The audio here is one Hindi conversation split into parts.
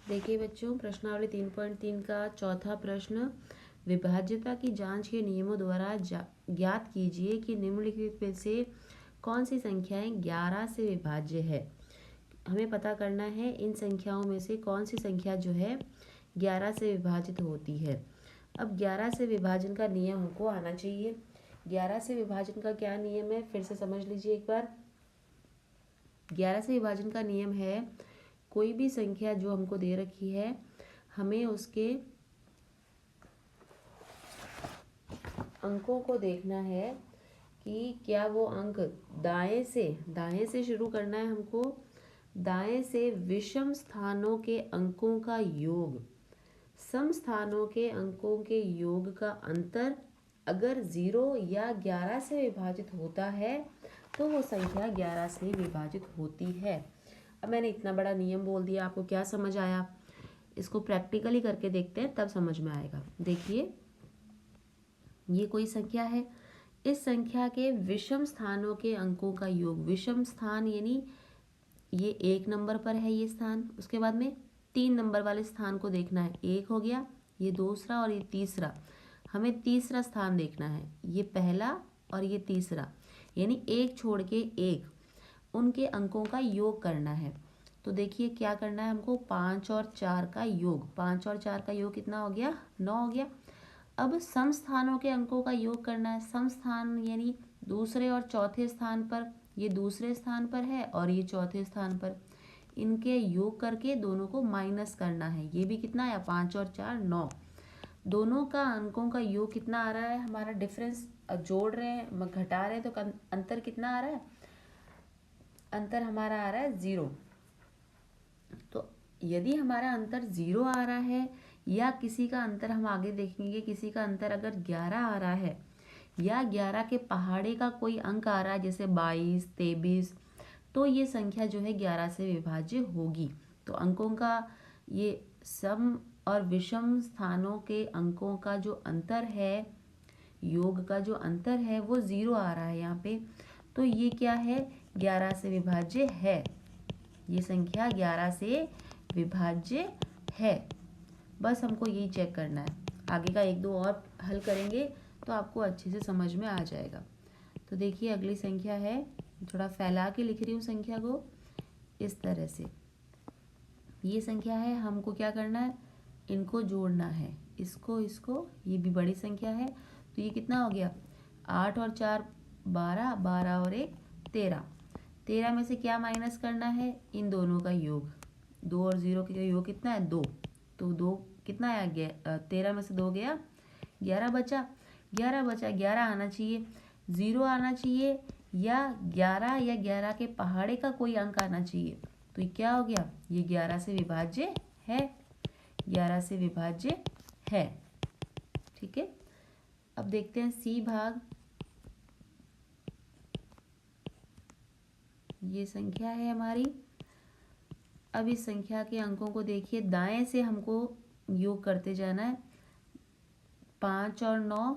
देखिए बच्चों, प्रश्नावली 3.3 का चौथा प्रश्न, विभाज्यता की जांच के नियमों द्वारा ज्ञात कीजिए कि निम्नलिखित में से कौन सी संख्याएं 11 से विभाज्य है। हमें पता करना है इन संख्याओं में से कौन सी संख्या जो है 11 से विभाजित होती है। अब 11 से विभाजन का नियम हमको आना चाहिए। 11 से विभाजन का क्या नियम है, फिर से समझ लीजिए एक बार। 11 से विभाजन का नियम है, कोई भी संख्या जो हमको दे रखी है, हमें उसके अंकों को देखना है कि क्या वो अंक दाएं से शुरू करना है हमको। दाएं से विषम स्थानों के अंकों का योग, सम स्थानों के अंकों के योग का अंतर अगर 0 या 11 से विभाजित होता है तो वो संख्या 11 से विभाजित होती है। अब मैंने इतना बड़ा नियम बोल दिया, आपको क्या समझ आया? इसको प्रैक्टिकली करके देखते हैं, तब समझ में आएगा। देखिए, ये कोई संख्या है, इस संख्या के विषम स्थानों के अंकों का योग, विषम स्थान यानी ये 1 नंबर पर है ये स्थान, उसके बाद में 3 नंबर वाले स्थान को देखना है। 1 हो गया, ये दूसरा और ये तीसरा, हमें तीसरा स्थान देखना है। ये पहला और ये तीसरा, यानी 1 छोड़ के 1, उनके अंकों का योग करना है। तो देखिए क्या करना है हमको, 5 और 4 का योग, 5 और 4 का योग कितना हो गया, 9 हो गया। अब सम स्थानों के अंकों का योग करना है। सम स्थान यानी दूसरे और चौथे स्थान पर, ये दूसरे स्थान पर है और ये चौथे स्थान पर, इनके योग करके दोनों को माइनस करना है। ये भी कितना आया, 5 और 4 9, दोनों का अंकों का योग कितना आ रहा है, हमारा डिफरेंस जोड़ रहे हैं घटा रहे हैं तो अंतर कितना आ रहा है, अंतर हमारा आ रहा है 0। तो यदि हमारा अंतर 0 आ रहा है, या किसी का अंतर, हम आगे देखेंगे, किसी का अंतर अगर 11 आ रहा है या 11 के पहाड़े का कोई अंक आ रहा है जैसे 22 23, तो ये संख्या जो है 11 से विभाज्य होगी। तो अंकों का ये सम और विषम स्थानों के अंकों का जो अंतर है, योग का जो अंतर है, वो 0 आ रहा है यहाँ पे, तो ये क्या है, 11 से विभाज्य है। ये संख्या 11 से विभाज्य है। बस हमको यही चेक करना है। आगे का 1-2 और हल करेंगे तो आपको अच्छे से समझ में आ जाएगा। तो देखिए अगली संख्या है, थोड़ा फैला के लिख रही हूँ संख्या को इस तरह से। ये संख्या है, हमको क्या करना है, इनको जोड़ना है, इसको इसको, ये भी बड़ी संख्या है। तो ये कितना हो गया, 8 और 4 12, 12 और 1 13, 13 में से क्या माइनस करना है, इन दोनों का योग, 2 और 0 का योग कितना है, 2। तो 2 कितना आया, 13 में से 2 गया, 11 बचा, 11 बचा, 11 आना चाहिए, 0 आना चाहिए, या 11 या 11 के पहाड़े का कोई अंक आना चाहिए। तो ये क्या हो गया, ये 11 से विभाज्य है, 11 से विभाज्य है। ठीक है, अब देखते हैं सी भाग। ये संख्या है हमारी। अब इस संख्या के अंकों को देखिए, दाएं से हमको योग करते जाना है। 5 और 9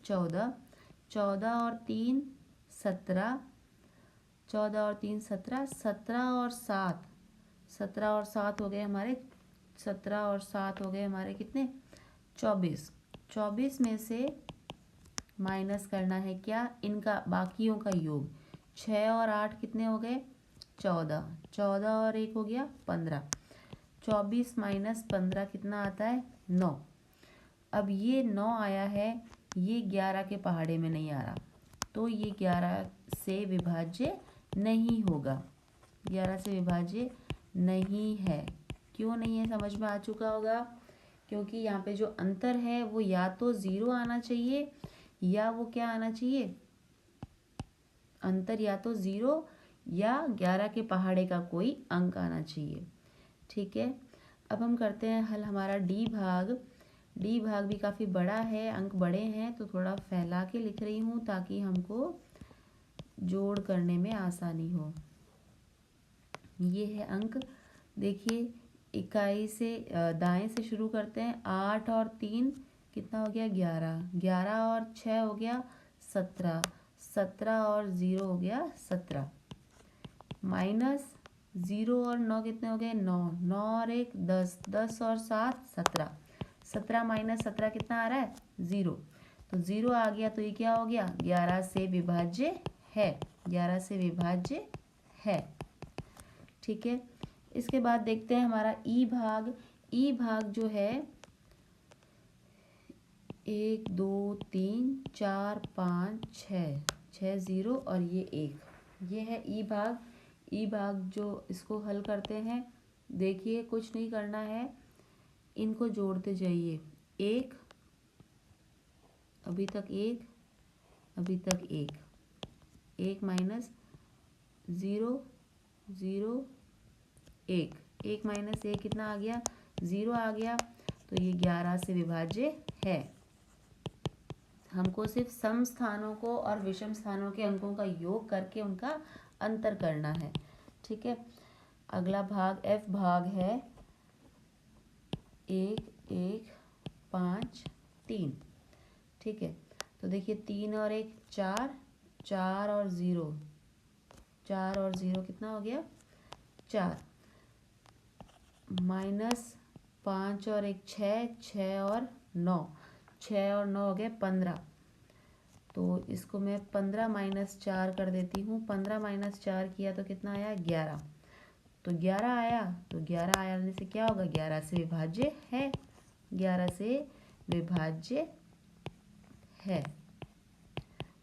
14, 14 और 3 17, 14 और 3 17, 17 और 7, 17 और 7 हो गए हमारे, 17 और 7 हो गए हमारे कितने, 24। 24 में से माइनस करना है क्या, इनका बाकियों का योग। 6 और 8 कितने हो गए, 14, 14 और 1 हो गया 15, 24 माइनस 15 कितना आता है, 9। अब ये 9 आया है, ये 11 के पहाड़े में नहीं आ रहा, तो ये 11 से विभाज्य नहीं होगा, 11 से विभाज्य नहीं है। क्यों नहीं है, समझ में आ चुका होगा, क्योंकि यहाँ पे जो अंतर है वो या तो 0 आना चाहिए, या वो क्या आना चाहिए, अंतर या तो 0 या 11 के पहाड़े का कोई अंक आना चाहिए। ठीक है, अब हम करते हैं हल हमारा डी भाग। डी भाग भी काफ़ी बड़ा है, अंक बड़े हैं, तो थोड़ा फैला के लिख रही हूँ ताकि हमको जोड़ करने में आसानी हो। ये है अंक, देखिए इकाई से दाएं से शुरू करते हैं। 8 और 3 कितना हो गया, 11, 11 और 6 हो गया 17, 17 और 0 हो गया 17, माइनस 0 और 9 कितने हो गए? 9, 9 और 1 10, 10 और 7 17, 17 माइनस 17 कितना आ रहा है? 0। तो 0 आ गया तो ये क्या हो गया? 11 से विभाज्य है, 11 से विभाज्य है। ठीक है, इसके बाद देखते हैं हमारा ई भाग। ई भाग जो है 1 2 3 4 5 6, 6 0 और ये 1, ये है ई भाग। ई भाग जो इसको हल करते हैं, देखिए कुछ नहीं करना है, इनको जोड़ते जाइए। 1, अभी तक 1, अभी तक 1, 1 माइनस 0 0 1, 1 माइनस 1 कितना आ गया? 0 आ गया। तो ये 11 से विभाज्य है। हमको सिर्फ सम स्थानों को और विषम स्थानों के अंकों का योग करके उनका अंतर करना है। ठीक है, अगला भाग एफ भाग है 1 1 5 3। ठीक है, तो देखिए 3 और 1 4, 4 और 0, 4 और 0 कितना हो गया? 4, माइनस 5 और 1 6, 6 और 9, 6 और 9 हो गए 15। तो इसको मैं 15 माइनस 4 कर देती हूँ। 15 माइनस 4 किया तो कितना आया? 11। तो 11 आया, तो 11 आने से क्या होगा? 11 से विभाज्य है, 11 से विभाज्य है।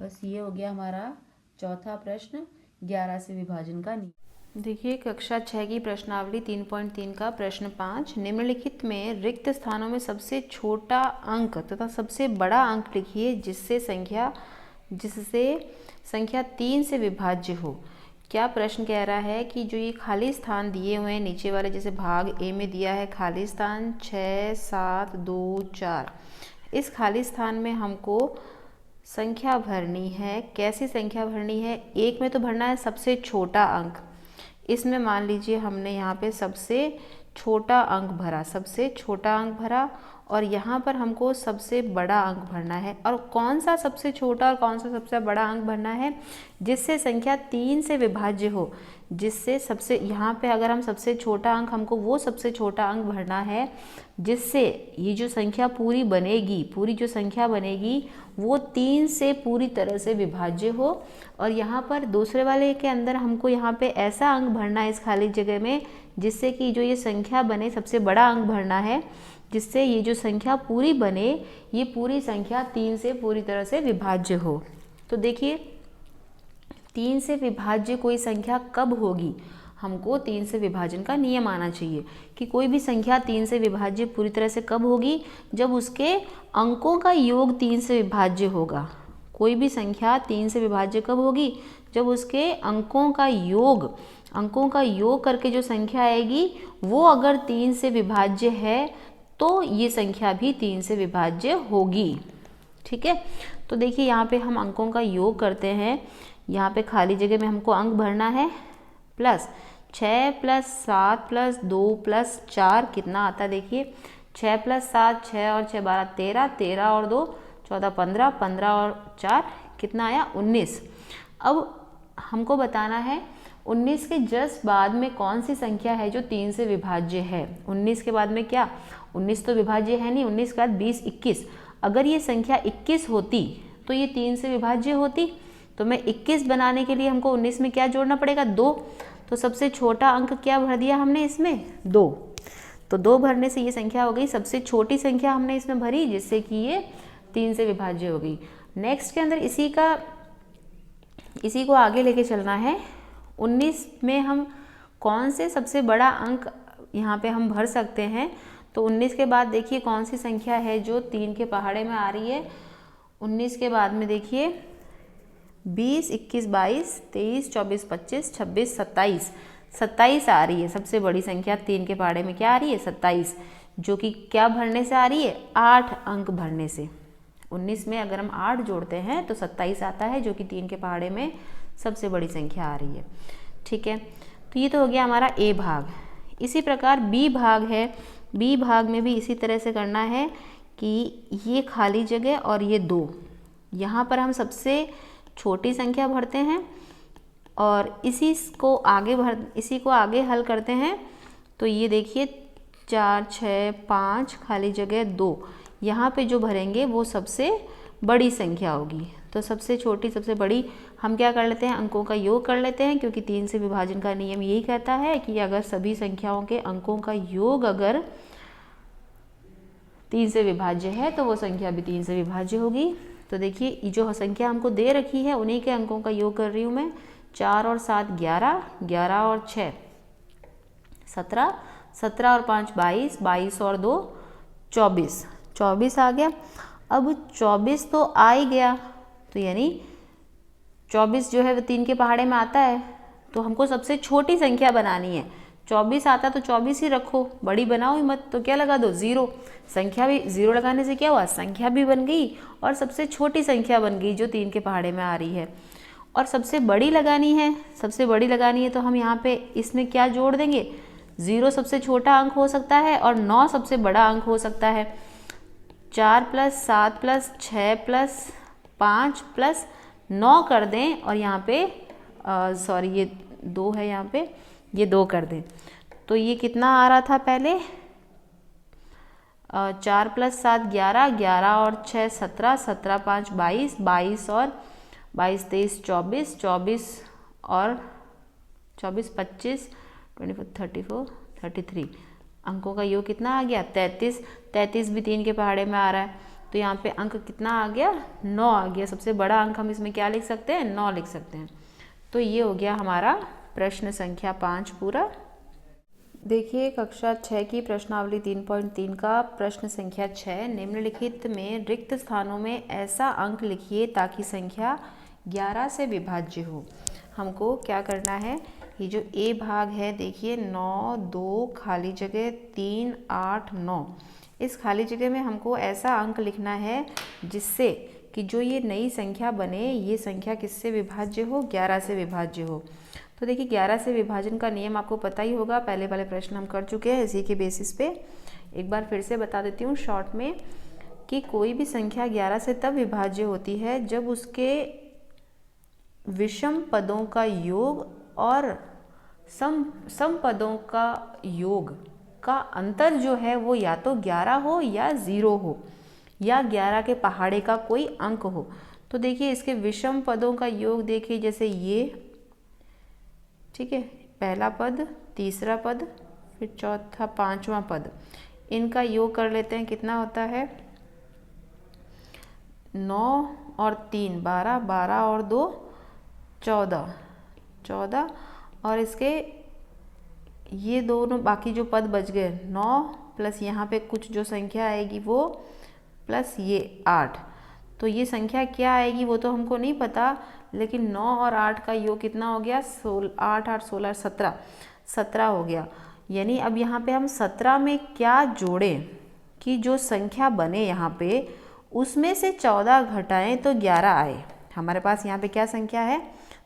बस ये हो गया हमारा चौथा प्रश्न, 11 से विभाजन का नियम। देखिए कक्षा 6 की प्रश्नावली 3.3 का प्रश्न 5, निम्नलिखित में रिक्त स्थानों में सबसे छोटा अंक तथा सबसे बड़ा अंक लिखिए जिससे संख्या 3 से विभाज्य हो। क्या प्रश्न कह रहा है कि जो ये खाली स्थान दिए हुए हैं नीचे वाले, जैसे भाग ए में दिया है खाली स्थान 6 7 2 4, इस खाली स्थान में हमको संख्या भरनी है। कैसी संख्या भरनी है? एक में तो भरना है सबसे छोटा अंक। इसमें मान लीजिए हमने यहाँ पे सबसे छोटा अंक भरा, सबसे छोटा अंक भरा, और यहाँ पर हमको सबसे बड़ा अंक भरना है। और कौन सा सबसे छोटा और कौन सा सबसे बड़ा अंक भरना है? जिससे संख्या 3 से विभाज्य हो। जिससे सबसे, यहाँ पे अगर हम सबसे छोटा अंक, हमको वो सबसे छोटा अंक भरना है जिससे ये जो संख्या पूरी बनेगी, पूरी जो संख्या बनेगी वो 3 से पूरी तरह से विभाज्य हो। और यहाँ पर दूसरे वाले के अंदर हमको यहाँ पे ऐसा अंक भरना है इस खाली जगह में जिससे कि जो ये संख्या बने, सबसे बड़ा अंक भरना है जिससे ये जो संख्या पूरी बने, ये पूरी संख्या 3 से पूरी तरह से विभाज्य हो। तो देखिए 3 से विभाज्य कोई संख्या कब होगी? हमको 3 से विभाजन का नियम आना चाहिए कि कोई भी संख्या 3 से विभाज्य पूरी तरह से कब होगी? जब उसके अंकों का योग 3 से विभाज्य होगा। कोई भी संख्या 3 से विभाज्य कब होगी? जब उसके अंकों का योग करके जो संख्या आएगी वो अगर 3 से विभाज्य है तो ये संख्या भी 3 से विभाज्य होगी। ठीक है, तो देखिए यहाँ पे हम अंकों का योग करते हैं। यहाँ पे खाली जगह में हमको अंक भरना है, प्लस 6 प्लस 7 प्लस 2 प्लस 4 कितना आता है? देखिए 6 प्लस 7, 6 और 6 12 13, 13 और 2 14 15, 15 और 4 कितना आया? 19। अब हमको बताना है 19 के जस्ट बाद में कौन सी संख्या है जो 3 से विभाज्य है। 19 के बाद में क्या? 19 तो विभाज्य है नहीं। 19 के बाद 20 21, अगर ये संख्या 21 होती तो ये 3 से विभाज्य होती। तो मैं 21 बनाने के लिए हमको 19 में क्या जोड़ना पड़ेगा? 2। तो सबसे छोटा अंक क्या भर दिया हमने इसमें? 2। तो 2 भरने से ये संख्या हो गई सबसे छोटी संख्या हमने इसमें भरी, जिससे कि ये 3 से विभाज्य हो गई। नेक्स्ट के अंदर इसी को आगे लेके चलना है। 19 में हम कौन से सबसे बड़ा अंक यहाँ पे हम भर सकते हैं? तो 19 के बाद देखिए कौन सी संख्या है जो 3 के पहाड़े में आ रही है। 19 के बाद में देखिए 20 21 22 23 24 25 26 27, 27 आ रही है सबसे बड़ी संख्या 3 के पहाड़े में। क्या आ रही है? 27, जो कि क्या भरने से आ रही है? 8 अंक भरने से। 19 में अगर हम 8 जोड़ते हैं तो 27 आता है, जो कि 3 के पहाड़े में सबसे बड़ी संख्या आ रही है। ठीक है, तो ये तो हो गया हमारा ए भाग। इसी प्रकार बी भाग है। बी भाग में भी इसी तरह से करना है कि ये खाली जगह और ये 2, यहाँ पर हम सबसे छोटी संख्या भरते हैं और इसी को आगे हल करते हैं। तो ये देखिए 4 6 5 खाली जगह 2, यहाँ पे जो भरेंगे वो सबसे बड़ी संख्या होगी। तो सबसे छोटी सबसे बड़ी हम क्या कर लेते हैं, अंकों का योग कर लेते हैं, क्योंकि 3 से विभाजन का नियम यही कहता है कि अगर सभी संख्याओं के अंकों का योग अगर 3 से विभाज्य है तो वो संख्या भी 3 से विभाज्य होगी। तो देखिए जो संख्या हमको दे रखी है उन्हीं के अंकों का योग कर रही हूँ मैं। 4 और 7 11, 11 और 6 17, 17 और 5 22, 22 और 2 24, 24 आ गया। अब 24 तो आ ही गया, तो यानी 24 जो है वो 3 के पहाड़े में आता है, तो हमको सबसे छोटी संख्या बनानी है। 24 आता तो 24 ही रखो, बड़ी बनाओ ही मत। तो क्या लगा दो, 0। संख्या भी 0 लगाने से क्या हुआ, संख्या भी बन गई और सबसे छोटी संख्या बन गई जो 3 के पहाड़े में आ रही है। और सबसे बड़ी लगानी है, सबसे बड़ी लगानी है तो हम यहाँ पे इसमें क्या जोड़ देंगे, 0 सबसे छोटा अंक हो सकता है और 9 सबसे बड़ा अंक हो सकता है। 4 + 7 + 6 + 5 + 9 कर दें और यहाँ पे सॉरी ये 2 है, यहाँ पे ये 2 कर दें। तो ये कितना आ रहा था पहले, 4 + 7 11, 11 और 6 17, 17 5 22, 22 और 22 23 24, 24 और 24 25 24 34 33, अंकों का योग कितना आ गया, 33। 33 भी 3 के पहाड़े में आ रहा है, तो यहाँ पे अंक कितना आ गया, 9 आ गया। सबसे बड़ा अंक हम इसमें क्या लिख सकते हैं, 9 लिख सकते हैं। तो ये हो गया हमारा प्रश्न संख्या 5 पूरा। देखिए कक्षा 6 की प्रश्नावली 3.3 का प्रश्न संख्या 6, निम्नलिखित में रिक्त स्थानों में ऐसा अंक लिखिए ताकि संख्या 11 से विभाज्य हो। हमको क्या करना है, ये जो ए भाग है देखिए 9 2 खाली जगह 3 8 9, इस खाली जगह में हमको ऐसा अंक लिखना है जिससे कि जो ये नई संख्या बने, ये संख्या किससे विभाज्य हो, 11 से विभाज्य हो। तो देखिए 11 से विभाजन का नियम आपको पता ही होगा, पहले वाले प्रश्न हम कर चुके हैं इसी के बेसिस पे। एक बार फिर से बता देती हूँ शॉर्ट में कि कोई भी संख्या 11 से तब विभाज्य होती है जब उसके विषम पदों का योग और सम पदों का योग का अंतर जो है वो या तो 11 हो या 0 हो, या 11 के पहाड़े का कोई अंक हो। तो देखिए इसके विषम पदों का योग देखिए, जैसे ये, ठीक है, पहला पद, तीसरा पद, फिर चौथा पांचवा पद, इनका योग कर लेते हैं। कितना होता है, 9 और 3 12, 12 और 2 14, 14 और इसके ये दोनों बाकी जो पद बच गए, 9 प्लस यहाँ पे कुछ जो संख्या आएगी वो प्लस ये 8, तो ये संख्या क्या आएगी वो तो हमको नहीं पता, लेकिन 9 और 8 का योग कितना हो गया, 8 8 16 17, 17 हो गया। यानी अब यहाँ पे हम 17 में क्या जोड़ें कि जो संख्या बने यहाँ पे उसमें से 14 घटाएं तो 11 आए। हमारे पास यहाँ पे क्या संख्या है,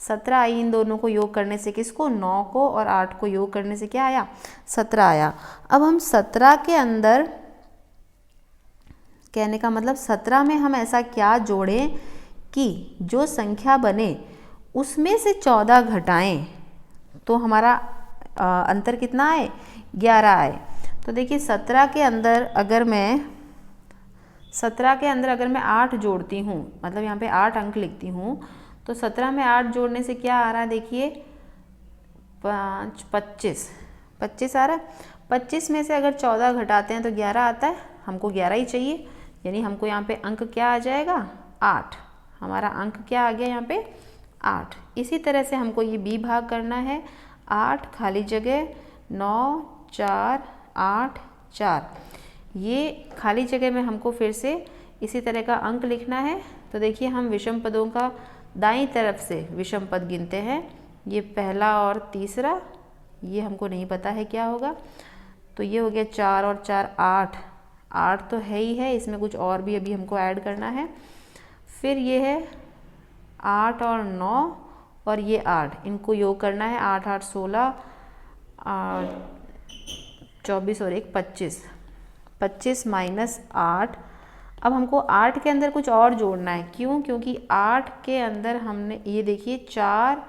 17 आई। इन दोनों को योग करने से किसको, 9 को और 8 को योग करने से क्या आया, 17 आया। अब हम 17 के अंदर, कहने का मतलब 17 में हम ऐसा क्या जोड़ें कि जो संख्या बने उसमें से 14 घटाएं तो हमारा अंतर कितना आए, 11 आए। तो देखिए 17 के अंदर अगर मैं 8 जोड़ती हूँ, मतलब यहाँ पे 8 अंक लिखती हूँ, तो 17 में 8 जोड़ने से क्या आ रहा है, देखिए 5 25 25 आ रहा है। 25 में से अगर 14 घटाते हैं तो 11 आता है, हमको 11 ही चाहिए, यानी हमको यहाँ पे अंक क्या आ जाएगा, 8। हमारा अंक क्या आ गया यहाँ पे, 8। इसी तरह से हमको ये बी भाग करना है, 8 खाली जगह 9 4 8 4, ये खाली जगह में हमको फिर से इसी तरह का अंक लिखना है। तो देखिए हम विषम पदों का दाईं तरफ से विषम पद गिनते हैं, ये पहला और तीसरा, ये हमको नहीं पता है क्या होगा, तो ये हो गया 4 और 4 8, 8 तो है ही है, इसमें कुछ और भी अभी हमको ऐड करना है। फिर ये है 8 और 9 और ये 8, इनको योग करना है, 8 8 16 24 और 1 25, 25 माइनस 8। अब हमको 8 के अंदर कुछ और जोड़ना है, क्यों, क्योंकि 8 के अंदर हमने ये देखिए 4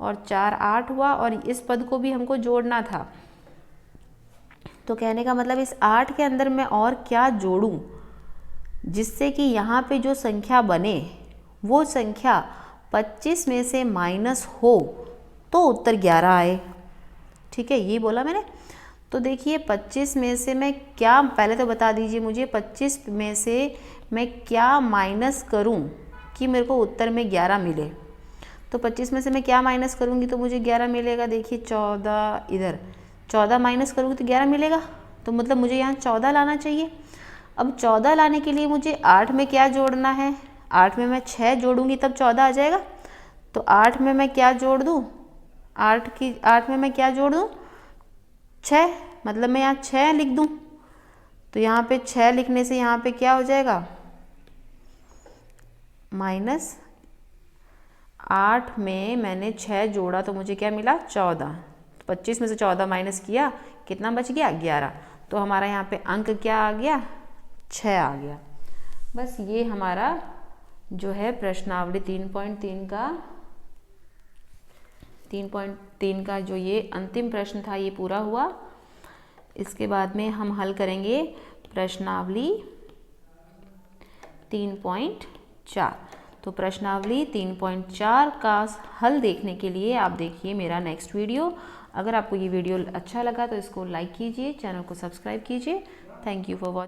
और 4 8 हुआ, और इस पद को भी हमको जोड़ना था। तो कहने का मतलब इस 8 के अंदर मैं और क्या जोड़ूं जिससे कि यहाँ पे जो संख्या बने वो संख्या 25 में से माइनस हो तो उत्तर 11 आए। ठीक है, ये बोला मैंने। तो देखिए 25 में से मैं क्या, पहले तो बता दीजिए मुझे 25 में से मैं क्या माइनस करूं कि मेरे को उत्तर में 11 मिले। तो 25 में से मैं क्या माइनस करूंगी तो मुझे 11 मिलेगा। देखिए 14, इधर 14 माइनस करूँगी तो 11 मिलेगा, तो मतलब मुझे यहाँ 14 लाना चाहिए। अब 14 लाने के लिए मुझे 8 में क्या जोड़ना है, 8 में मैं 6 जोड़ूंगी तब 14 आ जाएगा। तो 8 में मैं क्या जोड़ दूँ, 8 में मैं क्या जोड़ दूँ, 6, मतलब मैं यहाँ 6 लिख दूँ। तो यहाँ पे 6 लिखने से यहाँ पे क्या हो जाएगा, माइनस 8 में मैंने 6 जोड़ा तो मुझे क्या मिला, 14। 25 में से 14 माइनस किया, कितना बच गया, 11। तो हमारा यहाँ पे अंक क्या आ गया, 6 आ गया। बस ये हमारा जो है प्रश्नावली 3.3 का जो ये अंतिम प्रश्न था ये पूरा हुआ। इसके बाद में हम हल करेंगे प्रश्नावली 3.4। तो प्रश्नावली 3.4 का हल देखने के लिए आप देखिए मेरा नेक्स्ट वीडियो। अगर आपको ये वीडियो अच्छा लगा तो इसको लाइक कीजिए, चैनल को सब्सक्राइब कीजिए। Thank you for watching.